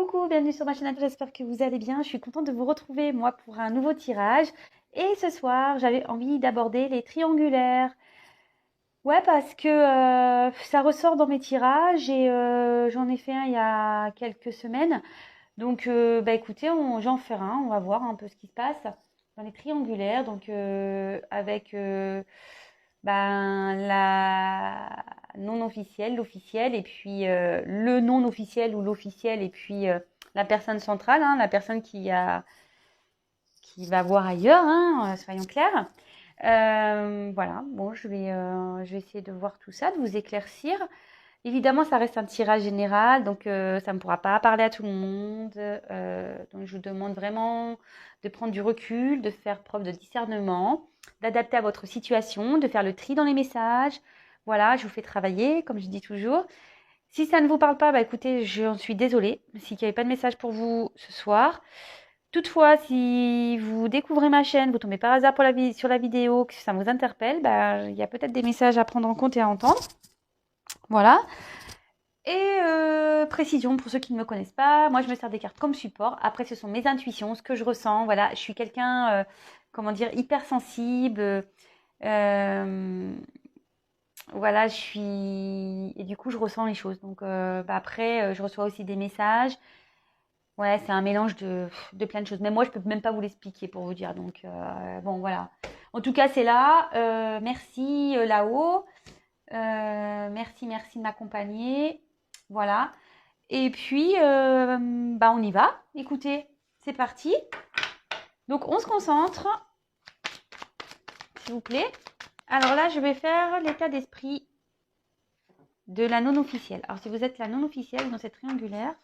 Coucou, bienvenue sur ma chaîne, j'espère que vous allez bien. Je suis contente de vous retrouver, moi, pour un nouveau tirage. Et ce soir, j'avais envie d'aborder les triangulaires. Ouais, parce que ça ressort dans mes tirages et j'en ai fait un il y a quelques semaines. Donc, écoutez, j'en fais un, on va voir un peu ce qui se passe dans les triangulaires. Donc, avec la non officielle, l'officielle, et puis le non officiel ou l'officiel, et puis la personne centrale, hein, la personne qui va voir ailleurs, hein, soyons clairs. Voilà, bon, je vais essayer de voir tout ça, de vous éclaircir. Évidemment, ça reste un tirage général, donc ça ne pourra pas parler à tout le monde. Donc, je vous demande vraiment de prendre du recul, de faire preuve de discernement, d'adapter à votre situation, de faire le tri dans les messages. Voilà, je vous fais travailler, comme je dis toujours. Si ça ne vous parle pas, écoutez, j'en suis désolée. S'il n'y avait pas de message pour vous ce soir. Toutefois, si vous découvrez ma chaîne, vous tombez par hasard sur la vidéo, que ça vous interpelle, il y a peut-être des messages à prendre en compte et à entendre. Voilà. Et précision pour ceux qui ne me connaissent pas, moi je me sers des cartes comme support. Après, ce sont mes intuitions, ce que je ressens. Voilà, je suis quelqu'un, hypersensible. Voilà, et du coup, je ressens les choses. Donc après, je reçois aussi des messages. Ouais, c'est un mélange de plein de choses. Mais moi, je peux même pas vous l'expliquer pour vous dire. Donc bon, voilà. En tout cas, c'est là. Merci là-haut. Merci de m'accompagner. Voilà. Et puis, on y va. Écoutez, c'est parti. Donc, on se concentre, s'il vous plaît. Alors là, je vais faire l'état d'esprit de la non-officielle. Alors, si vous êtes la non-officielle dans cette triangulaire,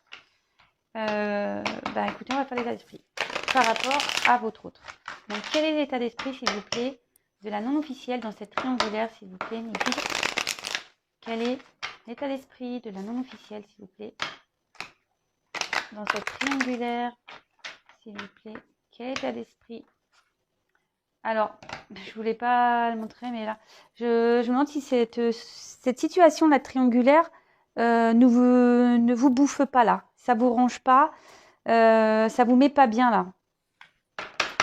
écoutez, on va faire l'état d'esprit par rapport à votre autre. Donc, quel est l'état d'esprit, s'il vous plaît, de la non-officielle dans cette triangulaire, s'il vous plaît, mes guides? Quel est l'état d'esprit de la non-officielle, s'il vous plaît, dans cette triangulaire, s'il vous plaît? Quel état d'esprit? Alors, je voulais pas le montrer, mais là, je me demande si cette situation, la triangulaire, ne vous bouffe pas là. Ça vous range pas, ça vous met pas bien là.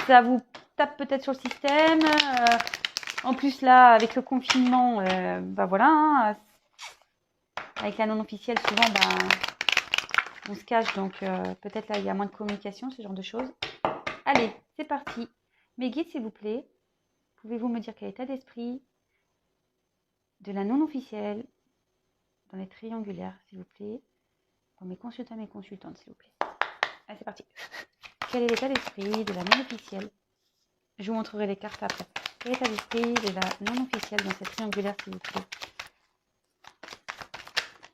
Ça vous tape peut-être sur le système. En plus là, avec le confinement, voilà, hein, avec la non officielle, souvent, on se cache, donc peut-être là il y a moins de communication, ce genre de choses. Allez, c'est parti. Mes guides, s'il vous plaît, pouvez-vous me dire quel état d'esprit de la non officielle dans les triangulaires, s'il vous plaît, pour mes consultants et mes consultantes, s'il vous plaît. Allez, c'est parti. Quel est l'état d'esprit de la non officielle? Je vous montrerai les cartes après. Quel est l'état d'esprit de la non officielle dans cette triangulaire, s'il vous plaît?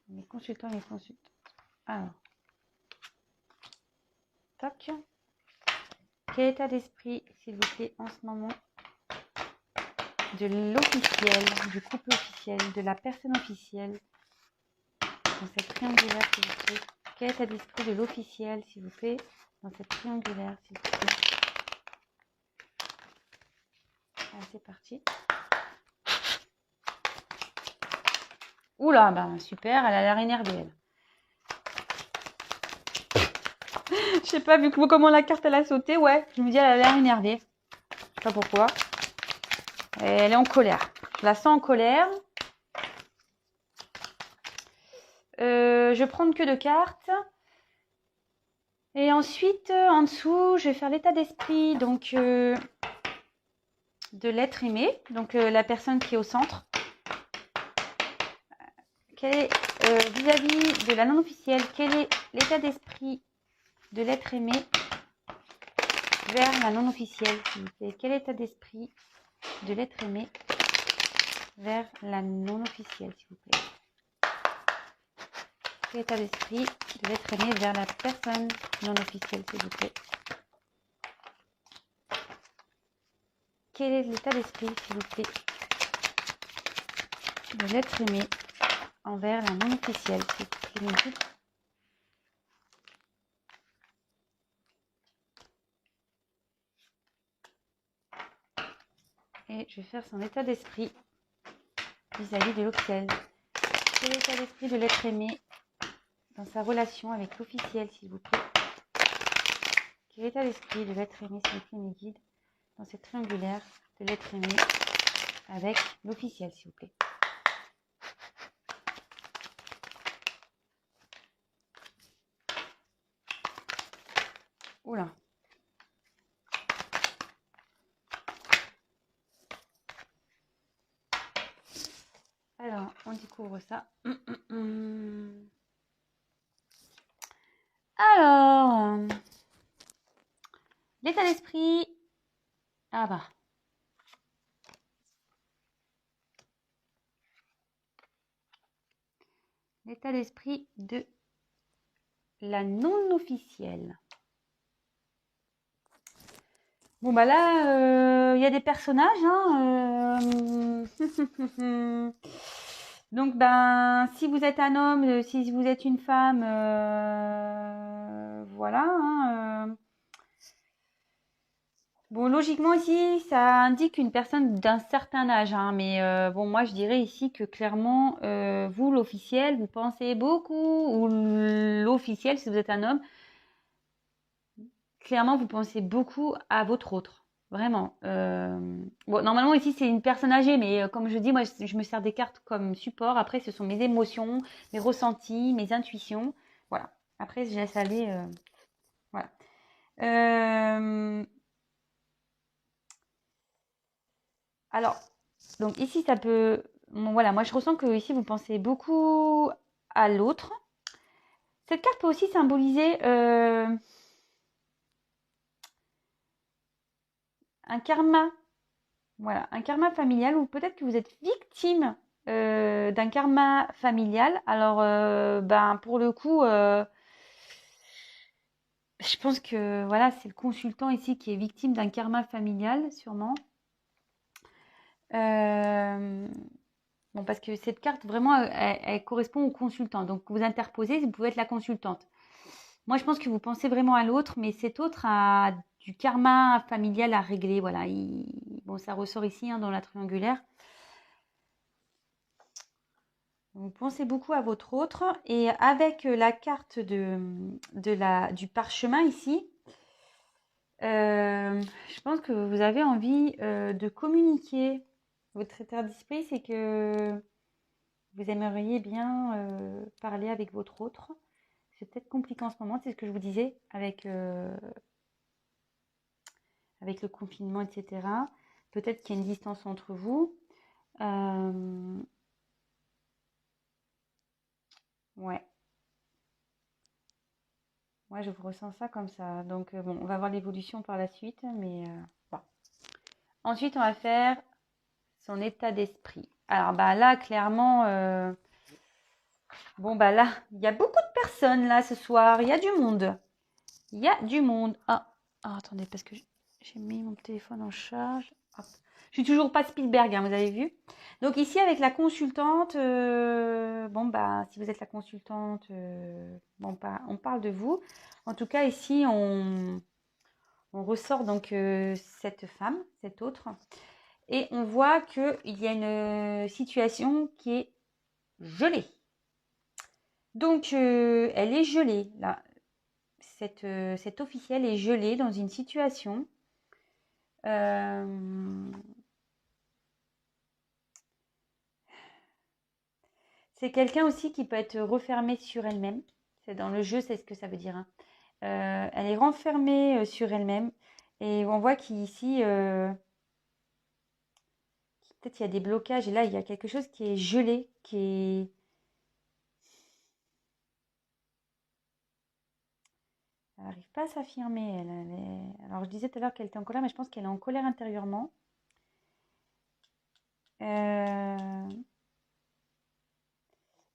Mes consultants et mes consultantes. Alors. Toc. Quel état d'esprit, s'il vous plaît, en ce moment, de l'officiel, du couple officiel, de la personne officielle, dans cette triangulaire, s'il vous plaît? Quel état d'esprit de l'officiel, s'il vous plaît, dans cette triangulaire, s'il vous plaît? Allez, c'est parti. Oula, super, elle a l'air énervée, elle. Je sais pas, vu comment la carte elle a sauté, ouais, je me dis elle a l'air énervée. Je sais pas pourquoi. Elle est en colère. Je la sens en colère. Je vais prendre que 2 cartes. Et ensuite, en dessous, je vais faire l'état d'esprit donc de l'être aimé, donc la personne qui est au centre. Quel est vis-à-vis de la non officielle, quel est l'état d'esprit de l'être aimé vers la non officielle, s'il vous plaît? Quel est l'état d'esprit de l'être aimé vers la non officielle, s'il vous plaît? Quel état d'esprit de l'être aimé vers la personne non officielle, s'il vous plaît? Quel est l'état d'esprit, s'il vous plaît, de l'être aimé envers la non officielle, s'il vous plaît? Et je vais faire son état d'esprit vis-à-vis de l'officiel. Quel est l'état d'esprit de l'être aimé dans sa relation avec l'officiel, s'il vous plaît. Quel état d'esprit de l'être aimé, s'il vous plaît, mes guides, dans cette triangulaire de l'être aimé avec l'officiel, s'il vous plaît. Oula. Alors, on découvre ça. Alors, l'état d'esprit. Ah bah. L'état d'esprit de la non-officielle. Bon bah là, il y a des personnages. Donc ben, si vous êtes un homme, si vous êtes une femme, voilà. Bon, logiquement ici, ça indique une personne d'un certain âge, mais bon, moi je dirais ici que clairement, vous l'officiel, vous pensez beaucoup, ou l'officiel si vous êtes un homme, clairement vous pensez beaucoup à votre autre, vraiment. Bon, normalement ici c'est une personne âgée, mais comme je dis, moi je me sers des cartes comme support. Après, ce sont mes émotions, mes ressentis, mes intuitions, voilà. Après, je laisse aller, voilà. Alors, donc ici, ça peut... Bon, voilà, moi je ressens que ici, vous pensez beaucoup à l'autre. Cette carte peut aussi symboliser un karma. Voilà, un karma familial, ou peut-être que vous êtes victime d'un karma familial. Alors, ben, pour le coup, je pense que voilà, c'est le consultant ici qui est victime d'un karma familial, sûrement. Bon, parce que cette carte, vraiment, elle correspond au consultant. Donc, vous interposez, vous pouvez être la consultante. Moi, je pense que vous pensez vraiment à l'autre, mais cet autre a du karma familial à régler. Voilà, bon, ça ressort ici dans la triangulaire. Vous pensez beaucoup à votre autre. Et avec la carte du parchemin ici, je pense que vous avez envie de communiquer. Votre état d'esprit, c'est que vous aimeriez bien parler avec votre autre. C'est peut-être compliqué en ce moment, c'est ce que je vous disais avec le confinement, etc. Peut-être qu'il y a une distance entre vous. Ouais. Moi, je vous ressens ça comme ça. Donc, bon, on va voir l'évolution par la suite. Mais bon. Ensuite, on va faire son état d'esprit. Alors, bah là, clairement, bon, bah là, il y a beaucoup de personnes là ce soir. Il y a du monde. Il y a du monde. Ah, attendez, parce que j'ai mis mon téléphone en charge. Hop. Je suis toujours pas Spielberg, vous avez vu. Donc ici, avec la consultante, bon, bah, si vous êtes la consultante, bon, bah, on parle de vous. En tout cas, ici, on ressort donc cette femme, cette autre. Et on voit qu'il y a une situation qui est gelée. Donc, elle est gelée, là. Cette officielle est gelée dans une situation. C'est quelqu'un aussi qui peut être refermée sur elle-même. C'est dans le jeu, c'est ce que ça veut dire. Elle est renfermée sur elle-même. Et on voit qu'ici, peut-être il y a des blocages. Et là, il y a quelque chose qui est gelé, qui est... Elle n'arrive pas à s'affirmer. Alors, je disais tout à l'heure qu'elle était en colère, mais je pense qu'elle est en colère intérieurement.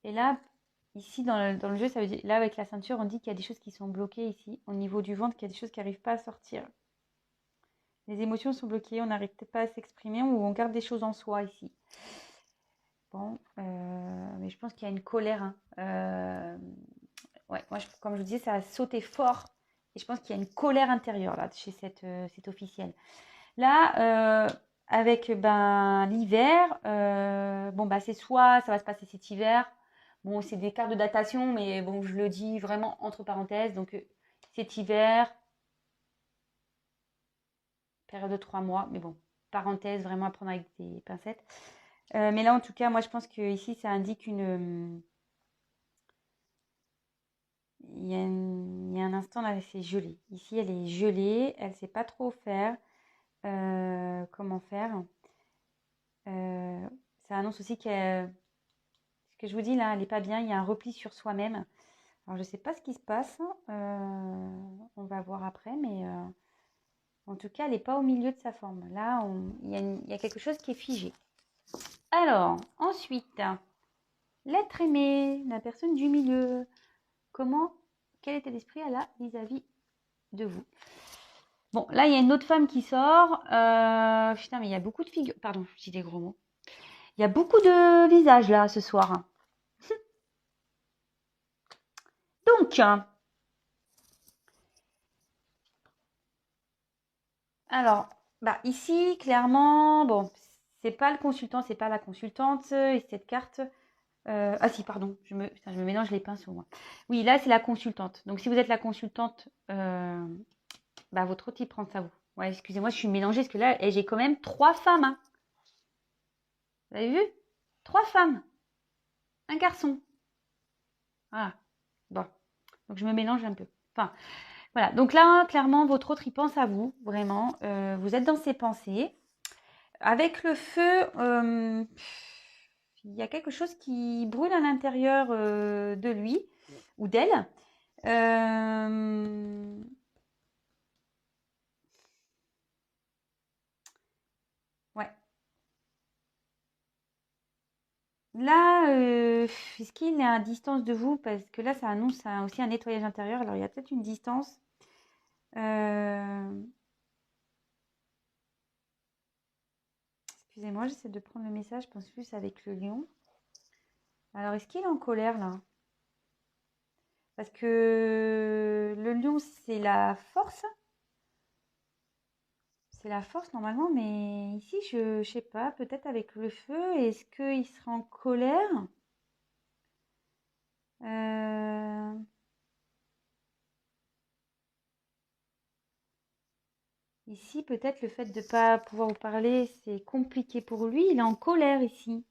Et là, ici, dans le jeu, ça veut dire... Là, avec la ceinture, on dit qu'il y a des choses qui sont bloquées ici, au niveau du ventre, qu'il y a des choses qui n'arrivent pas à sortir. Les émotions sont bloquées, on n'arrive pas à s'exprimer ou on garde des choses en soi ici. Bon, mais je pense qu'il y a une colère. Ouais, moi, comme je vous disais, ça a sauté fort. Et je pense qu'il y a une colère intérieure là chez cette officielle. Là, avec l'hiver, bon, bah, c'est soit ça va se passer cet hiver. Bon, c'est des cartes de datation, mais bon, je le dis vraiment entre parenthèses. Donc, cet hiver, période de 3 mois, mais bon, parenthèse, vraiment à prendre avec des pincettes. Mais là, en tout cas, moi, je pense que ici, ça indique une... il y a un instant, là, c'est gelé. Ici, elle est gelée, elle ne sait pas trop faire. Comment faire. Ça annonce aussi ce que je vous dis là, elle n'est pas bien, il y a un repli sur soi-même. Alors je ne sais pas ce qui se passe, on va voir après, mais en tout cas elle n'est pas au milieu de sa forme. Là, il y a quelque chose qui est figé. Alors, ensuite, l'être aimé, la personne du milieu, quel état d'esprit elle a vis-à-vis de vous. Bon, là, il y a une autre femme qui sort. Putain, mais il y a beaucoup de figures. Pardon, je dis des gros mots. Il y a beaucoup de visages là ce soir. Donc, alors, bah ici, clairement, bon, c'est pas le consultant, c'est pas la consultante. Et cette carte. Ah si, pardon, putain, je me mélange les pinceaux, moi. Oui, là, c'est la consultante. Donc, si vous êtes la consultante, bah, votre autre, il prend ça vous. Ouais, excusez-moi, je suis mélangée parce que là, j'ai quand même 3 femmes. Hein. Vous avez vu 3 femmes. Un garçon. Voilà. Bon. Donc, je me mélange un peu. Enfin, voilà. Donc là, clairement, votre autre, il pense à vous, vraiment. Vous êtes dans ses pensées. Avec le feu, il y a quelque chose qui brûle à l'intérieur de lui ou d'elle. Ouais. Là, est-ce qu'il est à distance de vous? Parce que là, ça annonce aussi un nettoyage intérieur. Alors, il y a peut-être une distance. Excusez-moi, j'essaie de prendre le message. Je pense plus avec le lion. Alors, est-ce qu'il est en colère là? Parce que le lion, c'est la force. C'est la force normalement, mais ici, je sais pas, peut-être avec le feu, est-ce qu'il sera en colère? Euh, Ici, peut-être le fait de ne pas pouvoir vous parler, c'est compliqué pour lui. Il est en colère ici.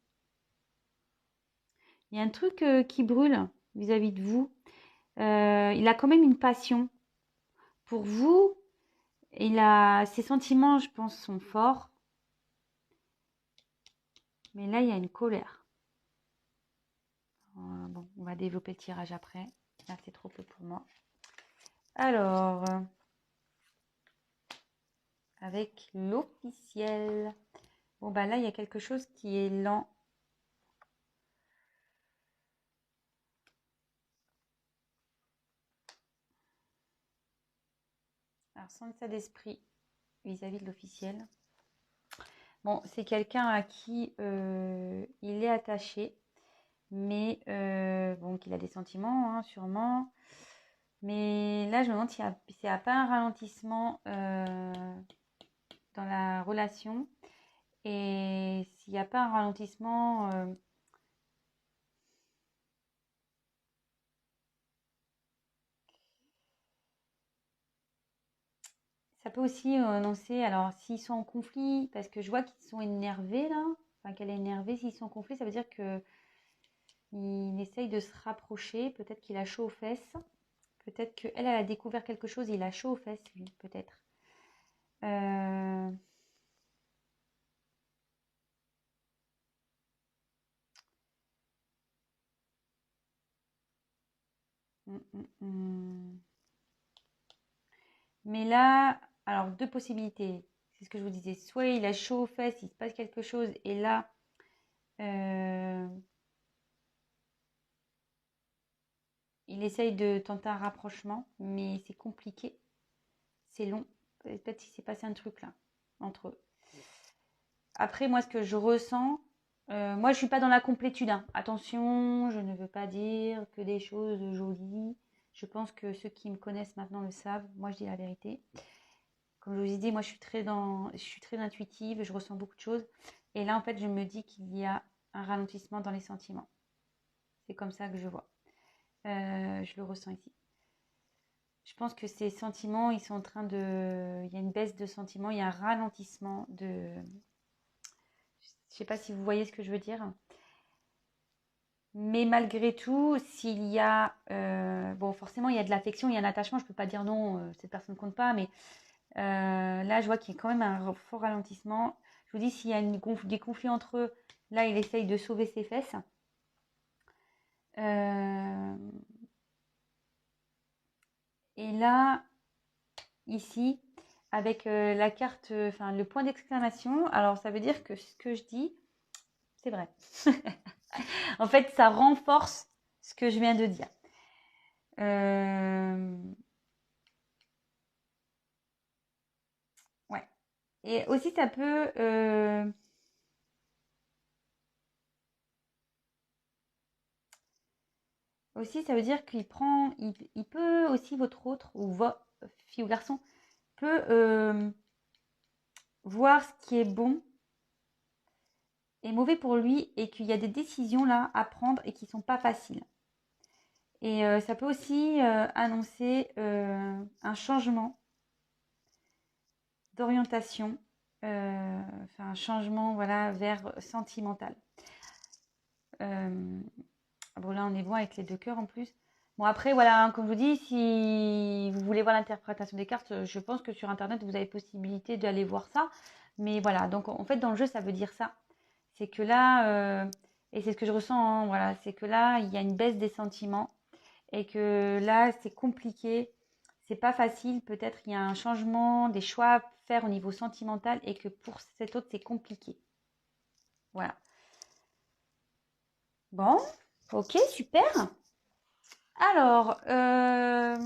Il y a un truc qui brûle vis-à-vis de vous. Il a quand même une passion pour vous. Ses sentiments, je pense, sont forts. Mais là, il y a une colère. Bon, on va développer le tirage après. Là, c'est trop peu pour moi. Alors, avec l'officiel. Bon, bah là, il y a quelque chose qui est lent. Alors, sans état d'esprit vis-à-vis de l'officiel. Bon, c'est quelqu'un à qui il est attaché, mais bon, qu'il a des sentiments, hein, sûrement. Mais là, je me demande s'il n'y a pas un ralentissement dans la relation. Et s'il n'y a pas un ralentissement... ça peut aussi annoncer, alors s'ils sont en conflit, parce que je vois qu'ils sont énervés là, enfin qu'elle est énervée, s'ils sont en conflit, ça veut dire que il essaye de se rapprocher, peut-être qu'il a chaud aux fesses, peut-être qu'elle, elle a découvert quelque chose, il a chaud aux fesses, lui, peut-être. Euh... Mais là, alors deux possibilités, c'est ce que je vous disais, soit il a chaud aux fesses, il se passe quelque chose, et là, il essaye de tenter un rapprochement, mais c'est compliqué, c'est long, peut-être qu'il s'est passé un truc là, entre eux. Après, moi, ce que je ressens, moi, je ne suis pas dans la complétude. Hein. Attention, je ne veux pas dire que des choses jolies. Je pense que ceux qui me connaissent maintenant le savent. Moi, je dis la vérité. Comme je vous ai dit, moi, je suis très intuitive. Je ressens beaucoup de choses. Et là, en fait, je me dis qu'il y a un ralentissement dans les sentiments. C'est comme ça que je vois. Je le ressens ici. Je pense que ces sentiments, ils sont en train de... Il y a une baisse de sentiments, il y a un ralentissement de... Je ne sais pas si vous voyez ce que je veux dire. Mais malgré tout, s'il y a... bon, forcément, il y a de l'affection, il y a un attachement. Je ne peux pas dire non, cette personne ne compte pas. Mais là, je vois qu'il y a quand même un fort ralentissement. Je vous dis, s'il y a des conflits entre eux, là, il essaye de sauver ses fesses. Et là, ici, avec la carte, enfin le point d'exclamation, alors ça veut dire que ce que je dis, c'est vrai. En fait, ça renforce ce que je viens de dire. Ouais. Et aussi, ça peut... aussi, ça veut dire qu'il prend... Il peut aussi, votre autre, ou votre fille ou garçon, peut voir ce qui est bon et mauvais pour lui et qu'il y a des décisions là à prendre et qui ne sont pas faciles. Et ça peut aussi annoncer un changement d'orientation, enfin un changement voilà, vers sentimental. Bon là on est bon avec les 2 cœurs en plus. Bon après voilà, comme je vous dis, si vous voulez voir l'interprétation des cartes, je pense que sur internet vous avez possibilité d'aller voir ça. Mais voilà, donc en fait dans le jeu ça veut dire ça. C'est que là, et c'est ce que je ressens, hein, voilà, c'est que là il y a une baisse des sentiments. Et que là, c'est compliqué, c'est pas facile. Peut-être il y a un changement, des choix à faire au niveau sentimental et que pour cet autre, c'est compliqué. Voilà. Bon, ok, super. Alors, je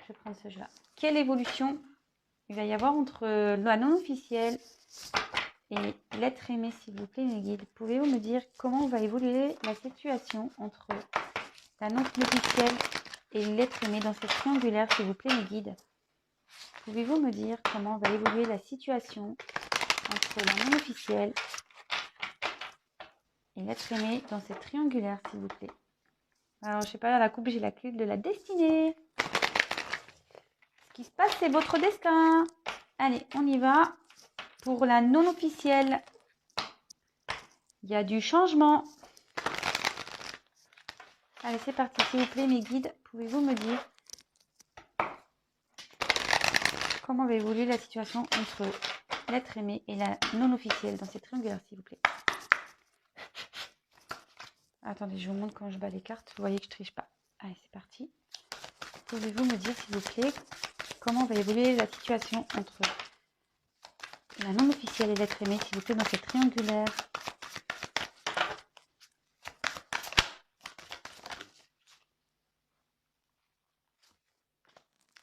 vais prendre ce jeu-là. Quelle évolution il va y avoir entre la non officielle et l'être aimé, s'il vous plaît, mes guides? Pouvez-vous me dire comment va évoluer la situation entre la non officielle et l'être aimé dans cette triangulaire, s'il vous plaît, mes guides? Pouvez-vous me dire comment va évoluer la situation entre la non officielle et l'être aimé dans cette triangulaire, s'il vous plaît? Alors, je sais pas, à la coupe, j'ai la clé de la destinée. Ce qui se passe, c'est votre destin. Allez, on y va. Pour la non officielle, il y a du changement. Allez, c'est parti, s'il vous plaît, mes guides. Pouvez-vous me dire comment va évoluer la situation entre l'être aimé et la non officielle dans cette triangulaire, s'il vous plaît? Attendez, je vous montre quand je bats les cartes. Vous voyez que je triche pas. Allez, c'est parti. Pouvez-vous me dire, s'il vous plaît, comment va évoluer la situation entre la non officielle et l'être aimé, s'il vous plaît, dans cette triangulaire?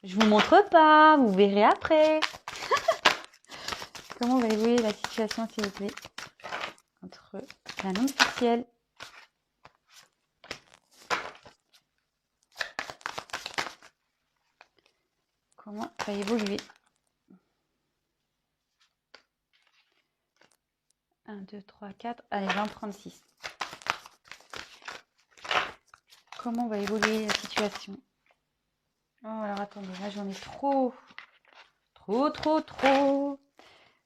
Je vous montre pas, vous verrez après. Comment va évoluer la situation, s'il vous plaît, entre la non officielle comment va évoluer 1, 2, 3, 4, allez, j'en prends 6. Comment va évoluer la situation? Oh, alors attendez, là j'en ai trop.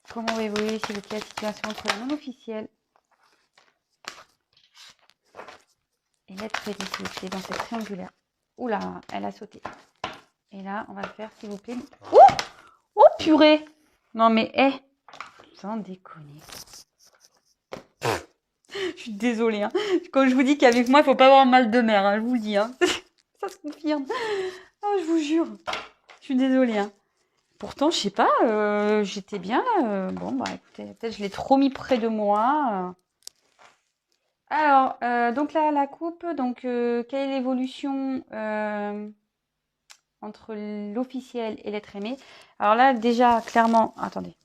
Comment va évoluer, s'il vous plaît, la situation entre la non officielle et l'être aimé, s'il vous plaît, dans cette triangulaire? Oula, elle a sauté. Et là, on va le faire, s'il vous plaît. Oh, oh purée! Non mais, sans déconner. Je suis désolée. Hein. Quand je vous dis qu'avec moi, il ne faut pas avoir mal de mer, hein, je vous le dis. Hein. Ça se confirme. Oh, je vous jure. Je suis désolée. Hein. Pourtant, je sais pas, j'étais bien là. Bon, bah écoutez, peut-être je l'ai trop mis près de moi. Alors, donc là, la coupe, donc quelle est l'évolution entre l'officiel et l'être aimé? Alors là, déjà, clairement, attendez.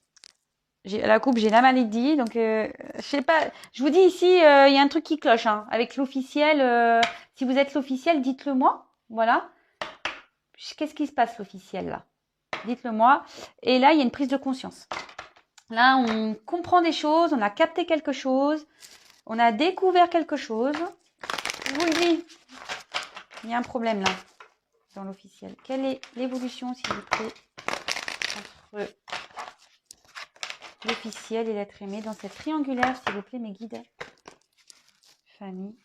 La coupe, j'ai la maladie, donc je sais pas. Je vous dis ici, il y a un truc qui cloche hein, avec l'officiel. Si vous êtes l'officiel, dites-le moi. Voilà. Qu'est-ce qui se passe l'officiel là? Dites-le moi. Et là, il y a une prise de conscience. Là, on comprend des choses, on a capté quelque chose. On a découvert quelque chose. Je vous le dis. Il y a un problème là, dans l'officiel. Quelle est l'évolution, s'il vous plaît, entre l'officiel et l'être aimé dans cette triangulaire, s'il vous plaît, mes guides? Famille.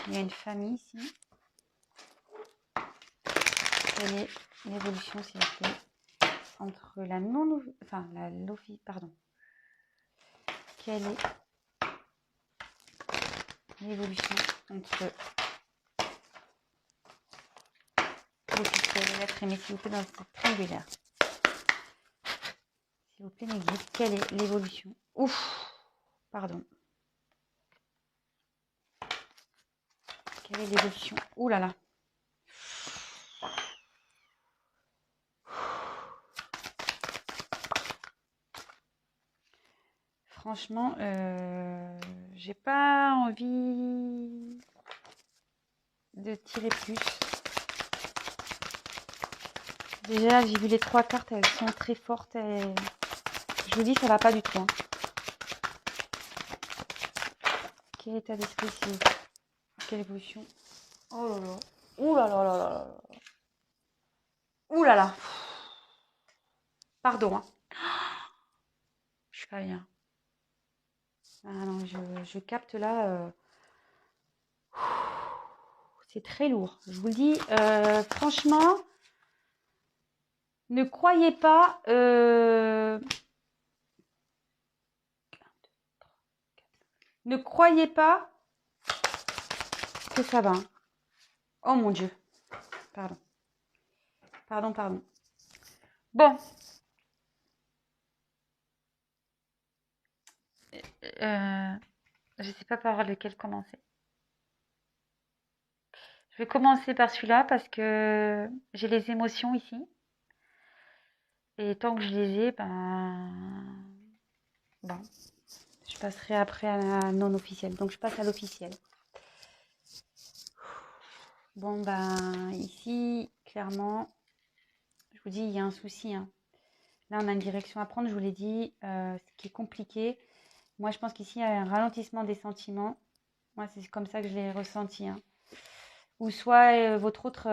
Il y a une famille ici. Quelle est l'évolution, s'il vous plaît, entre la non... Enfin, la l'office... Pardon. Quelle est l'évolution entre l'officiel et l'être aimé, s'il vous plaît, dans cette triangulaire? S'il vous plaît, mes guides, quelle est l'évolution? Ouf, pardon. Quelle est l'évolution? Ouh là là. Franchement, j'ai pas envie de tirer plus. Déjà, j'ai vu les 3 cartes, elles sont très fortes. Et je vous dis, ça va pas du tout. Hein. Quel état d'esprit, s'il vous plaît? Quelle évolution? Oh là là. Ouh là là là là là. Ouh là là. Pardon. Hein. Je suis pas bien. Ah non, je capte là. C'est très lourd. Je vous le dis, franchement, ne croyez pas. Ne croyez pas que ça va. Hein. Oh mon Dieu. Pardon. Pardon, pardon. Bon. Je ne sais pas par lequel commencer. Je vais commencer par celui-là parce que j'ai les émotions ici. Et tant que je les ai, bon, je passerai après à la non officielle. Donc je passe à l'officielle. Bon, ici, clairement, je vous dis, il y a un souci. Hein. Là, on a une direction à prendre, je vous l'ai dit, ce qui est compliqué. Moi, je pense qu'ici, il y a un ralentissement des sentiments. Moi, c'est comme ça que je l'ai ressenti. Hein. Ou soit votre autre,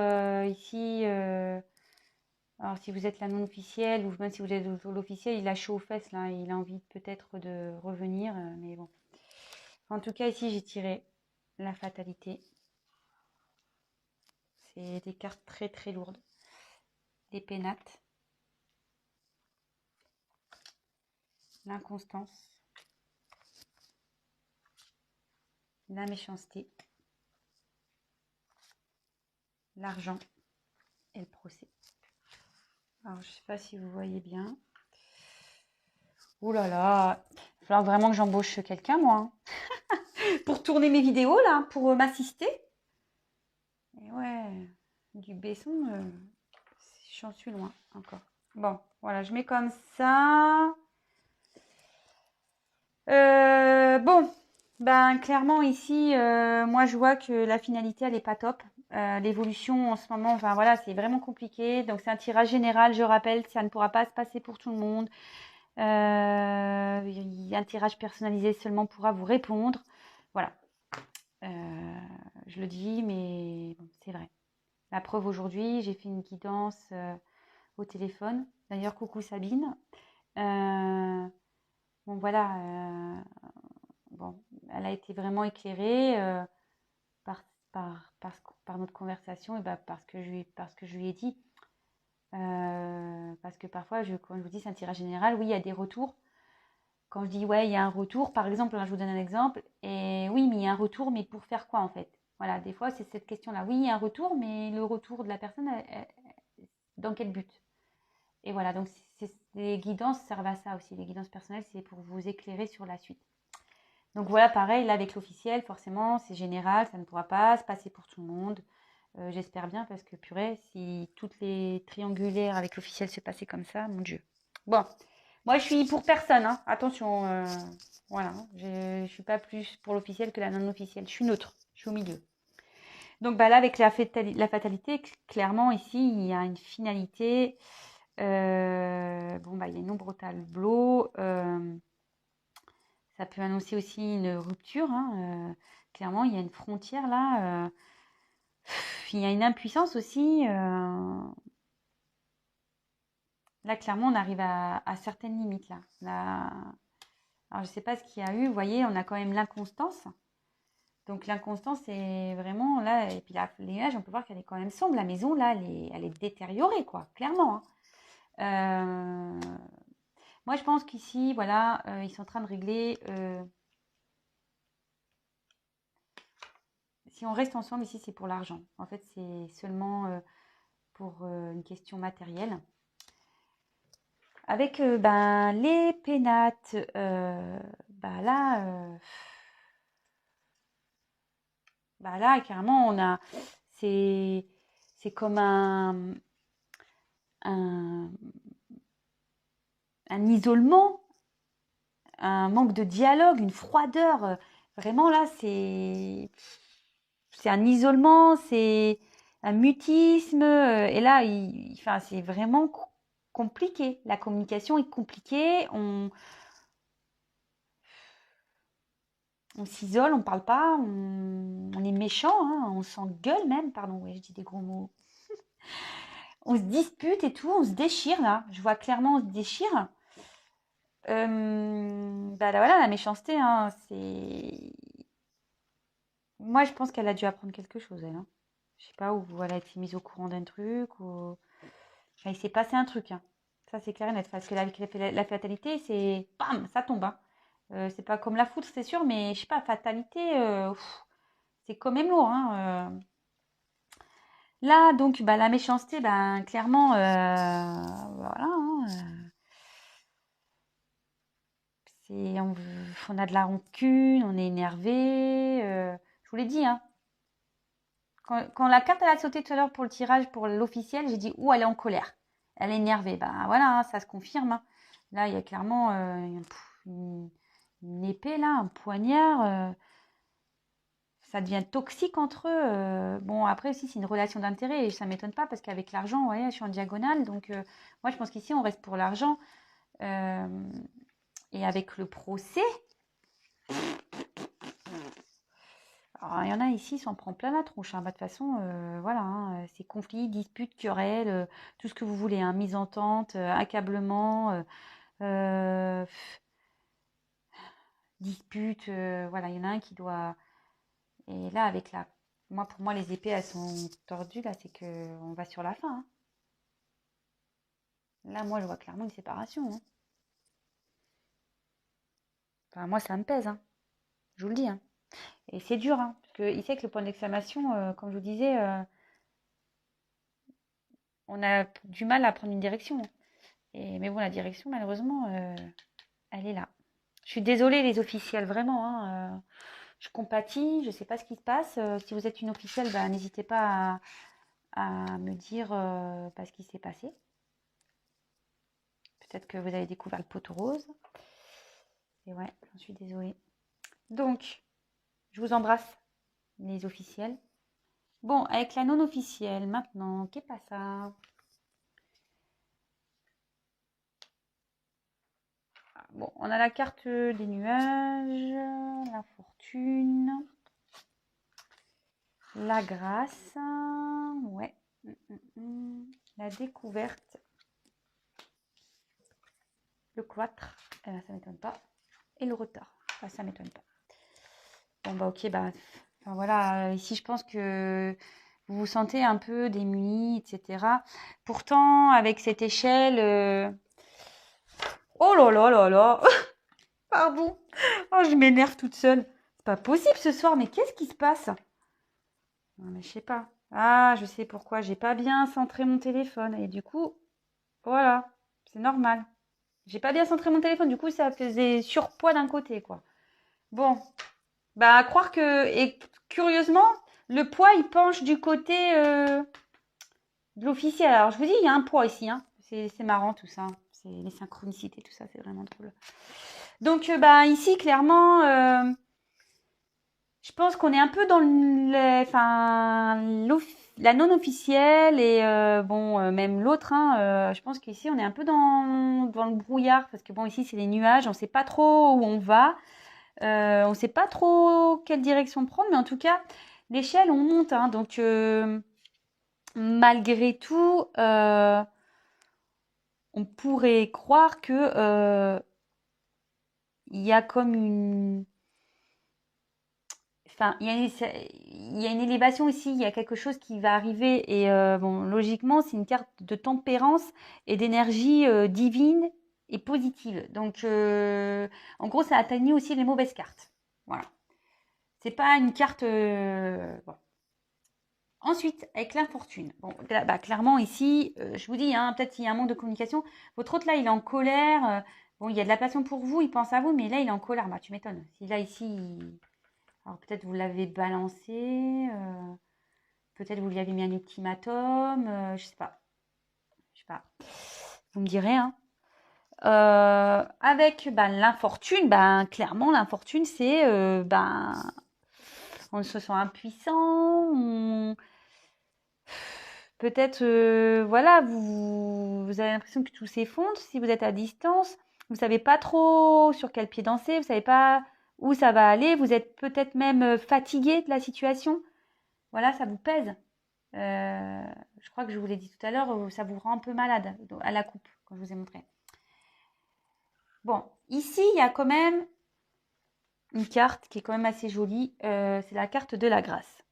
ici, alors si vous êtes la non officielle, ou même si vous êtes l'officiel, il a chaud aux fesses, là. Il a envie peut-être de revenir, mais bon. En tout cas, ici, j'ai tiré la fatalité. C'est des cartes très, très lourdes. Les pénates. L'inconstance. La méchanceté. L'argent et le procès. Alors, je ne sais pas si vous voyez bien. Ouh là là, il va falloir vraiment que j'embauche quelqu'un, moi. Hein. Pour tourner mes vidéos, là, pour m'assister. Et ouais, du Besson, j'en suis loin encore. Bon, voilà, je mets comme ça. Bon, clairement ici, moi je vois que la finalité, elle n'est pas top. L'évolution en ce moment, enfin voilà, c'est vraiment compliqué. Donc c'est un tirage général, je rappelle, ça ne pourra pas se passer pour tout le monde. Un tirage personnalisé seulement pourra vous répondre. Voilà. Je le dis, mais bon, c'est vrai. La preuve aujourd'hui, j'ai fait une guidance au téléphone. D'ailleurs, coucou Sabine. Bon, voilà. Bon, elle a été vraiment éclairée par notre conversation et parce que je lui ai dit. Parce que parfois, quand je vous dis c'est un tirage général, oui, il y a des retours. Quand je dis ouais, il y a un retour, par exemple, là, je vous donne un exemple, et oui, mais il y a un retour, mais pour faire quoi en fait? Voilà, des fois, c'est cette question-là. Oui, il y a un retour, mais le retour de la personne, dans quel but? Et voilà, donc les guidances servent à ça aussi. Les guidances personnelles, c'est pour vous éclairer sur la suite. Donc voilà, pareil, là avec l'officiel, forcément, c'est général, ça ne pourra pas se passer pour tout le monde. J'espère bien parce que purée, si toutes les triangulaires avec l'officiel se passaient comme ça, mon Dieu. Bon, moi je suis pour personne, hein. Attention, voilà, je ne suis pas plus pour l'officiel que la non officielle. Je suis neutre, je suis au milieu. Donc là avec la fatalité, clairement ici il y a une finalité. Il y a une ombre au tableau. Ça peut annoncer aussi une rupture. Hein, clairement, il y a une frontière là. Il y a une impuissance aussi. Là, clairement, on arrive à certaines limites là. Alors, je ne sais pas ce qu'il y a eu. Vous voyez, on a quand même l'inconstance. Donc, l'inconstance, c'est vraiment là. Et puis, là, les nuages, on peut voir qu'elle est quand même sombre. La maison, là, elle est détériorée, quoi, clairement. Hein. Moi, je pense qu'ici, voilà, ils sont en train de régler. Si on reste ensemble, ici, c'est pour l'argent. En fait, c'est seulement pour une question matérielle. Avec les pénates, là, carrément, c'est comme un, un isolement, un manque de dialogue, une froideur. Vraiment, là, c'est un isolement, c'est un mutisme. Et là, enfin, c'est vraiment compliqué. La communication est compliquée. On s'isole, on ne parle pas, on est méchant, hein, on s'engueule même. Pardon, ouais, je dis des gros mots. On se dispute et tout, on se déchire là. Je vois clairement, on se déchire. Là, voilà, la méchanceté, hein, c'est. Moi, je pense qu'elle a dû apprendre quelque chose, elle. Hein. Je sais pas, où elle a été mise au courant d'un truc, ou. Enfin, il s'est passé un truc. Hein. Ça, c'est clair et net. Parce que la fatalité, c'est. Bam, ça tombe. Hein. C'est pas comme la foudre, c'est sûr, mais je sais pas, fatalité, c'est quand même lourd. Hein. Là, donc, la méchanceté, clairement, voilà. Hein, on a de la rancune, on est énervé. Je vous l'ai dit, hein. Quand la carte elle a sauté tout à l'heure pour le tirage, pour l'officiel, j'ai dit, ouh, elle est en colère. Elle est énervée. Voilà, hein, ça se confirme. Hein. Là, il y a clairement une épée, là, un poignard. Ça devient toxique entre eux. Bon, après aussi, c'est une relation d'intérêt et ça ne m'étonne pas parce qu'avec l'argent, vous voyez, je suis en diagonale. Donc, moi, je pense qu'ici, on reste pour l'argent. Et avec le procès, alors, il y en a ici, s'en prend plein la tronche. Hein. De toute façon, voilà, hein, c'est conflits, disputes, querelles, tout ce que vous voulez. Hein, mésentente, accablement, disputes. Voilà, il y en a un qui doit. Et là, avec la. Pour moi, les épées, elles sont tordues. Là, c'est qu'on va sur la fin. Hein. Là, moi, je vois clairement une séparation. Hein. Enfin, moi, ça me pèse. Hein. Je vous le dis. Hein. Et c'est dur. Hein, parce que ici, avec le point d'exclamation, comme je vous disais, on a du mal à prendre une direction. Mais bon, la direction, malheureusement, elle est là. Je suis désolée, les officiels, vraiment. Hein, je compatis, je ne sais pas ce qui se passe. Si vous êtes une officielle, n'hésitez pas à me dire ce qui s'est passé. Peut-être que vous avez découvert le poteau rose. Et ouais, j'en suis désolée. Donc, je vous embrasse, les officiels. Bon, avec la non officielle, maintenant, qu'est-ce pas ça? Bon, on a la carte des nuages, la fortune, la grâce, ouais, la découverte, le cloître, ça m'étonne pas, et le retard, ça m'étonne pas. Bon, ok, enfin, voilà, ici je pense que vous vous sentez un peu démunis, etc. Pourtant, avec cette échelle, oh là là là là, pardon, oh, je m'énerve toute seule. C'est pas possible ce soir, mais qu'est-ce qui se passe? Non, mais je sais pas. Ah, je sais pourquoi. J'ai pas bien centré mon téléphone. Et du coup, voilà, c'est normal. J'ai pas bien centré mon téléphone. Du coup, ça faisait surpoids d'un côté, quoi. Bon, à croire que... Et curieusement, le poids, il penche du côté de l'officiel. Alors, je vous dis, il y a un poids ici. Hein. C'est marrant, tout ça. C'est les synchronicités, tout ça. C'est vraiment drôle. Donc, ici, clairement... je pense qu'on est un peu dans la non officielle et même l'autre. Hein, je pense qu'ici on est un peu dans le brouillard parce que bon ici c'est les nuages, on ne sait pas trop où on va. On ne sait pas trop quelle direction prendre, mais en tout cas, l'échelle, on monte. Hein, donc, malgré tout, on pourrait croire que il y a comme une... Enfin, il y a une élévation ici, il y a quelque chose qui va arriver. Et bon, logiquement, c'est une carte de tempérance et d'énergie divine et positive. Donc, en gros, ça atteignit aussi les mauvaises cartes. Voilà. C'est pas une carte... bon. Ensuite, avec l'infortune. Bon, bah, clairement, ici, je vous dis, hein, peut-être qu'il y a un manque de communication. Votre autre, là, il est en colère. Bon, il y a de la passion pour vous, il pense à vous, mais là, il est en colère. Bah, tu m'étonnes. Si là, ici... Alors peut-être vous l'avez balancé, peut-être vous lui avez mis un ultimatum, je sais pas. Je sais pas. Vous me direz, hein. Avec l'infortune, clairement l'infortune c'est on se sent impuissant, peut-être voilà, vous avez l'impression que tout s'effondre si vous êtes à distance, vous savez pas trop sur quel pied danser, vous savez pas où ça va aller, vous êtes peut-être même fatigué de la situation. Voilà, ça vous pèse. Je crois que je vous l'ai dit tout à l'heure, ça vous rend un peu malade à la coupe, quand je vous ai montré. Bon, ici, il y a quand même une carte qui est quand même assez jolie. C'est la carte de la grâce.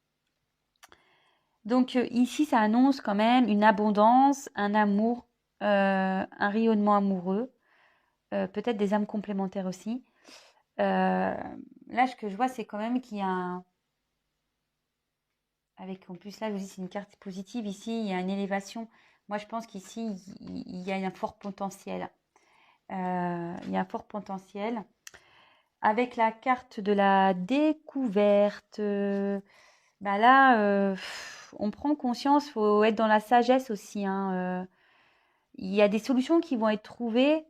Donc ici, ça annonce quand même une abondance, un amour, un rayonnement amoureux, peut-être des âmes complémentaires aussi. Là, ce que je vois, c'est quand même qu'il y a un... Avec, en plus, là, je vous dis, c'est une carte positive. Ici, il y a une élévation. Moi, je pense qu'ici, il y a un fort potentiel. Il y a un fort potentiel. Avec la carte de la découverte, là, on prend conscience, il faut être dans la sagesse aussi. Hein, il y a des solutions qui vont être trouvées.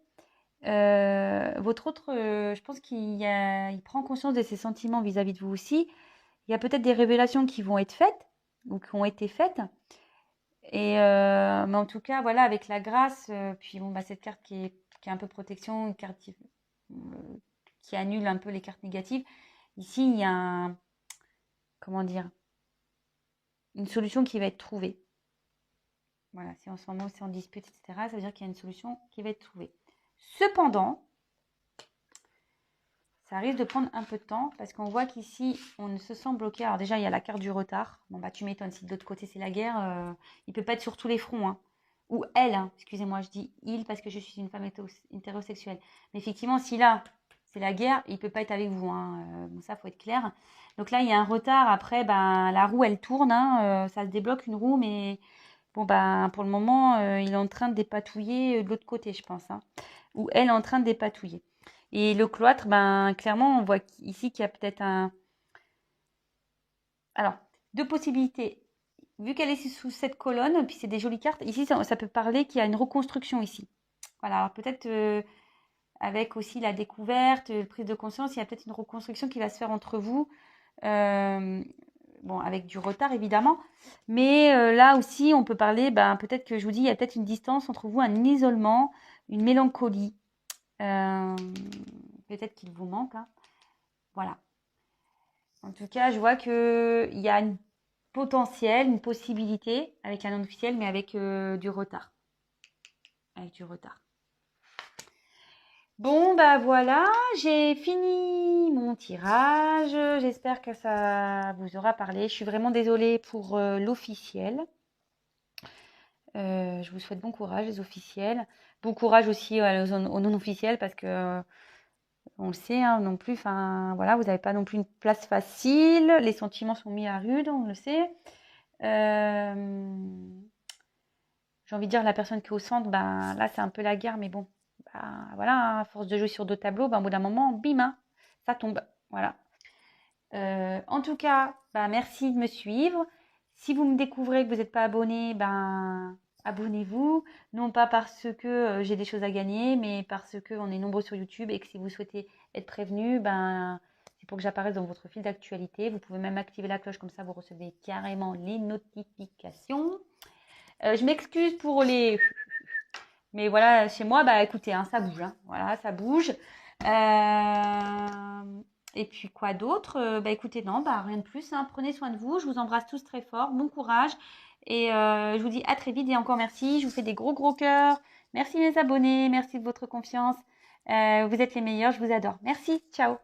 Votre autre, je pense il prend conscience de ses sentiments vis-à-vis de vous aussi. Il y a peut-être des révélations qui vont être faites ou qui ont été faites. Et mais en tout cas, voilà, avec la grâce, puis bon, cette carte qui est un peu protection, une carte qui annule un peu les cartes négatives. Ici, il y a comment dire, une solution qui va être trouvée. Voilà, si en ce moment c'est en dispute, etc., ça veut dire qu'il y a une solution qui va être trouvée. Cependant, ça risque de prendre un peu de temps parce qu'on voit qu'ici, on se sent bloqué. Alors déjà, il y a la carte du retard. Bon, tu m'étonnes, si de l'autre côté c'est la guerre, il ne peut pas être sur tous les fronts. Hein. Ou elle, hein. Excusez-moi, je dis il parce que je suis une femme hétérosexuelle. Mais effectivement, si là, c'est la guerre, il ne peut pas être avec vous. Hein. Bon, ça, il faut être clair. Donc là, il y a un retard. Après, la roue, elle tourne. Hein. Ça se débloque une roue, mais bon, pour le moment, il est en train de dépatouiller de l'autre côté, je pense. Hein. Ou elle est en train de dépatouiller. Et le cloître, clairement, on voit ici qu'il y a peut-être un... Alors, deux possibilités. Vu qu'elle est sous cette colonne, puis c'est des jolies cartes, ici, ça peut parler qu'il y a une reconstruction ici. Voilà, alors peut-être avec aussi la découverte, prise de conscience, il y a peut-être une reconstruction qui va se faire entre vous. Bon, avec du retard, évidemment. Mais là aussi, on peut parler, peut-être que je vous dis, il y a peut-être une distance entre vous, un isolement, une mélancolie. Peut-être qu'il vous manque. Hein. Voilà. En tout cas, je vois qu'il y a un potentiel, une possibilité avec un non officiel, mais avec du retard. Avec du retard. Bon, voilà, j'ai fini mon tirage. J'espère que ça vous aura parlé. Je suis vraiment désolée pour l'officiel. Je vous souhaite bon courage, les officiels. Bon courage aussi aux non-officiels parce que on le sait, hein, non plus. Enfin, voilà, vous n'avez pas non plus une place facile. Les sentiments sont mis à rude, on le sait. J'ai envie de dire la personne qui est au centre, là c'est un peu la guerre, mais bon, voilà, hein, à force de jouer sur deux tableaux, au bout d'un moment, bim, hein, ça tombe. Voilà. En tout cas, merci de me suivre. Si vous me découvrez que vous n'êtes pas abonné, abonnez-vous. Non pas parce que j'ai des choses à gagner, mais parce qu'on est nombreux sur YouTube et que si vous souhaitez être prévenu, c'est pour que j'apparaisse dans votre fil d'actualité. Vous pouvez même activer la cloche, comme ça vous recevez carrément les notifications. Je m'excuse pour les... Mais voilà, chez moi, écoutez, hein, ça bouge. Hein. Voilà, ça bouge. Et puis quoi d'autre? Bah écoutez, non, bah rien de plus, hein. Prenez soin de vous. Je vous embrasse tous très fort. Bon courage. Et je vous dis à très vite et encore merci. Je vous fais des gros gros cœurs. Merci mes abonnés. Merci de votre confiance. Vous êtes les meilleurs. Je vous adore. Merci. Ciao.